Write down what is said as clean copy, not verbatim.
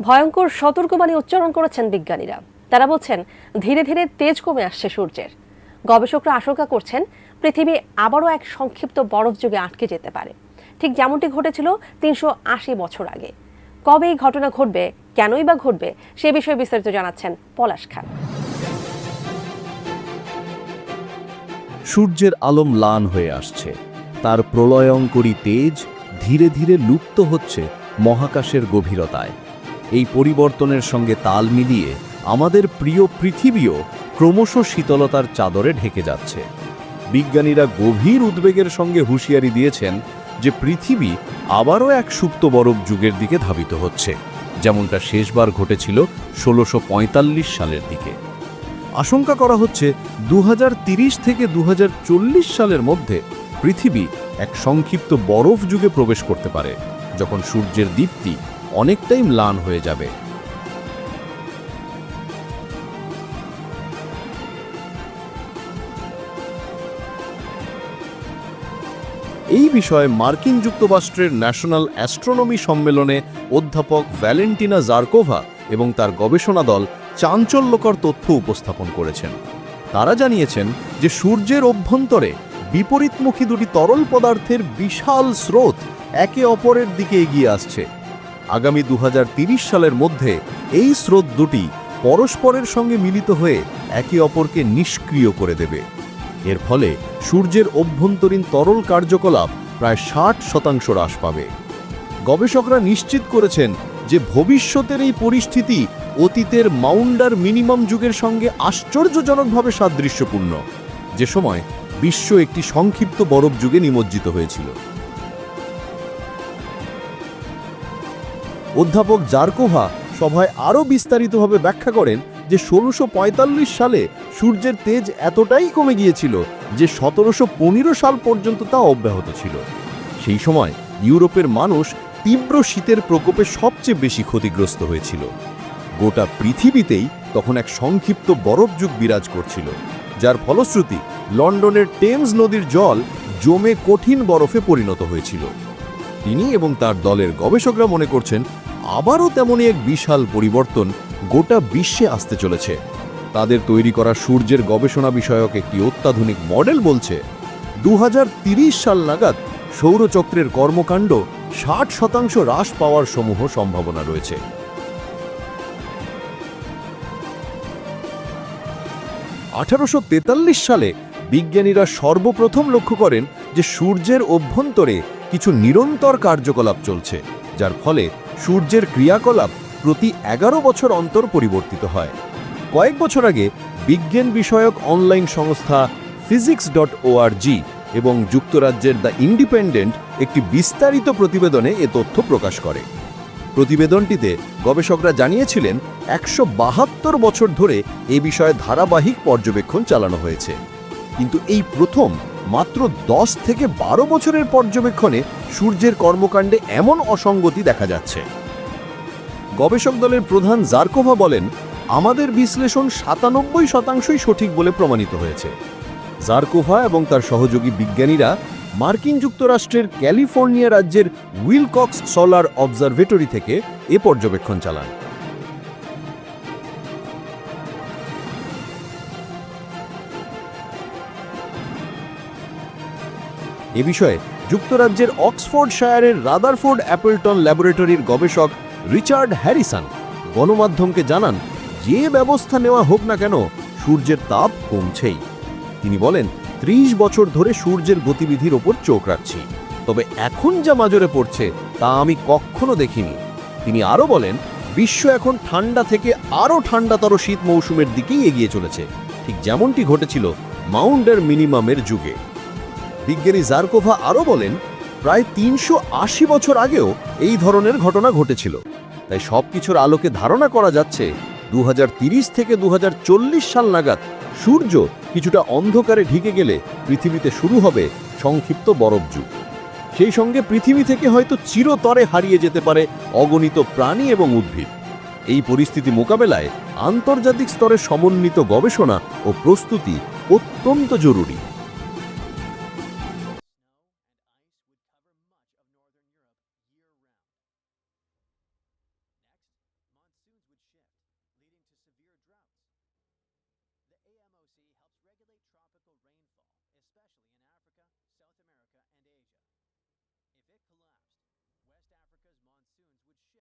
ভয়ঙ্কর সতর্কবাণী উচ্চারণ করেছেন বিজ্ঞানীরা। তারা বলছেন ধীরে ধীরে তেজ কমে আসছে সূর্যের। গবেষকরা আশঙ্কা করছেন পৃথিবী আবারও এক সংক্ষিপ্ত বরফ যুগে আটকে যেতে পারে, ঠিক যেমনটি ঘটেছিল ৩৮০ বছর আগে। কবে এই ঘটনা ঘটবে, কেনই বা ঘটবে, সে বিষয়ে বিস্তারিত জানাচ্ছেন পলাশ খান। সূর্যের আলো ম্লান হয়ে আসছে, তার প্রলয়ঙ্করী তেজ ধীরে ধীরে লুপ্ত হচ্ছে মহাকাশের গভীরতায়। এই পরিবর্তনের সঙ্গে তাল মিলিয়ে আমাদের প্রিয় পৃথিবীও ক্রমশ শীতলতার চাদরে ঢেকে যাচ্ছে। বিজ্ঞানীরা গভীর উদ্বেগের সঙ্গে হুঁশিয়ারি দিয়েছেন যে পৃথিবী আবারও এক সুপ্ত বরফ যুগের দিকে ধাবিত হচ্ছে, যেমনটা শেষবার ঘটেছিল ১৬৪৫ সালের দিকে। আশঙ্কা করা হচ্ছে ২০৩০ থেকে ২০৪০ সালের মধ্যে পৃথিবী এক সংক্ষিপ্ত বরফ যুগে প্রবেশ করতে পারে, যখন সূর্যের দীপ্তি অনেকটাই ম্লান হয়ে যাবে। এই বিষয়ে মার্কিন যুক্তরাষ্ট্রের ন্যাশনাল অ্যাস্ট্রোনমি সম্মেলনে অধ্যাপক ভ্যালেন্টিনা জারকোভা এবং তার গবেষণা দল চাঞ্চল্যকর তথ্য উপস্থাপন করেছেন। তারা জানিয়েছেন যে সূর্যের অভ্যন্তরে বিপরীতমুখী দুটি তরল পদার্থের বিশাল স্রোত একে অপরের দিকে এগিয়ে আসছে। আগামী ২০৩০ সালের মধ্যে এই স্রোত দুটি পরস্পরের সঙ্গে মিলিত হয়ে একে অপরকে নিষ্ক্রিয় করে দেবে। এর ফলে সূর্যের অভ্যন্তরীণ তরল কার্যকলাপ প্রায় ৬০% হ্রাস পাবে। গবেষকরা নিশ্চিত করেছেন যে ভবিষ্যতের এই পরিস্থিতি অতীতের মাউন্ডার মিনিমাম যুগের সঙ্গে আশ্চর্যজনকভাবে সাদৃশ্যপূর্ণ, যে সময় বিশ্ব একটি সংক্ষিপ্ত বরফ যুগে নিমজ্জিত হয়েছিল। অধ্যাপক জারকোভা সভায় আরও বিস্তারিতভাবে ব্যাখ্যা করেন যে ১৬৪৫ সালে সূর্যের তেজ এতটাই কমে গিয়েছিল যে ১৭১৫ সাল পর্যন্ত তা অব্যাহত ছিল। সেই সময় ইউরোপের মানুষ তীব্র শীতের প্রকোপে সবচেয়ে বেশি ক্ষতিগ্রস্ত হয়েছিল। গোটা পৃথিবীতেই তখন এক সংক্ষিপ্ত বরফ যুগ বিরাজ করছিল, যার ফলশ্রুতি লন্ডনের টেমস নদীর জল জমে কঠিন বরফে পরিণত হয়েছিল। তিনি এবং তার দলের গবেষকরা মনে করছেন আবারও তেমনই এক বিশাল পরিবর্তন গোটা বিশ্বে আসতে চলেছে। তাদের তৈরি করা সূর্যের গবেষণা বিষয়ক একটি অত্যাধুনিক মডেল বলছে ২০৩০ সাল নাগাদ সৌরচক্রের কর্মকাণ্ড ৬০% হ্রাস পাওয়ার সমূহ সম্ভাবনা রয়েছে। ১৮৪৩ সালে বিজ্ঞানীরা সর্বপ্রথম লক্ষ্য করেন যে সূর্যের অভ্যন্তরে কিছু নিরন্তর কার্যকলাপ চলছে, যার ফলে সূর্যের ক্রিয়াকলাপ প্রতি ১১ বছর অন্তর পরিবর্তিত হয়। কয়েক বছর আগে বিজ্ঞান বিষয়ক অনলাইন সংস্থা physics.org এবং যুক্তরাজ্যের দ্য ইন্ডিপেন্ডেন্ট একটি বিস্তারিত প্রতিবেদনে এ তথ্য প্রকাশ করে। প্রতিবেদনটিতে গবেষকরা জানিয়েছিলেন ১৭২ বছর ধরে এ বিষয়ে ধারাবাহিক পর্যবেক্ষণ চালানো হয়েছে, কিন্তু এই প্রথম মাত্র ১০ থেকে ১২ বছরের পর্যবেক্ষণে সূর্যের কর্মকাণ্ডে এমন অসঙ্গতি দেখা যাচ্ছে। গবেষক দলের প্রধান জারকোভা বলেন, আমাদের বিশ্লেষণ ৯৭% সঠিক বলে প্রমাণিত হয়েছে। জারকোভা এবং তার সহযোগী বিজ্ঞানীরা মার্কিন যুক্তরাষ্ট্রের ক্যালিফোর্নিয়া রাজ্যের উইলকক্স সোলার অবজারভেটরি থেকে এ পর্যবেক্ষণ চালান। এ বিষয়ে যুক্তরাজ্যের অক্সফোর্ডশায়ারের রাদারফোর্ড অ্যাপলটন ল্যাবরেটরির গবেষক রিচার্ড হ্যারিসন গণমাধ্যমকে জানান, যে ব্যবস্থা নেওয়া হোক না কেন সূর্যের তাপ কমছেই। তিনি বলেন, ৩০ বছর ধরে সূর্যের গতিবিধির ওপর চোখ রাখছি, তবে এখন যা মাজরে পড়ছে তা আমি কখনো দেখিনি। তিনি আরও বলেন, বিশ্ব এখন ঠান্ডা থেকে আরও ঠান্ডাতর শীত মৌসুমের দিকেই এগিয়ে চলেছে, ঠিক যেমনটি ঘটেছিল মাউন্ডার মিনিমামের যুগে। বিজ্ঞানী জারকোভা আরও বলেন, প্রায় ৩৮০ বছর আগেও এই ধরনের ঘটনা ঘটেছিল। তাই সবকিছুর আলোকে ধারণা করা যাচ্ছে ২০৩০ থেকে ২০৪০ সাল নাগাদ সূর্য কিছুটা অন্ধকারে ঢেকে গেলে পৃথিবীতে শুরু হবে সংক্ষিপ্ত বরফ যুগ। সেই সঙ্গে পৃথিবী থেকে হয়তো চিরতরে হারিয়ে যেতে পারে অগণিত প্রাণী এবং উদ্ভিদ। এই পরিস্থিতি মোকাবেলায় আন্তর্জাতিক স্তরে সমন্বিত গবেষণা ও প্রস্তুতি অত্যন্ত জরুরি। would shift.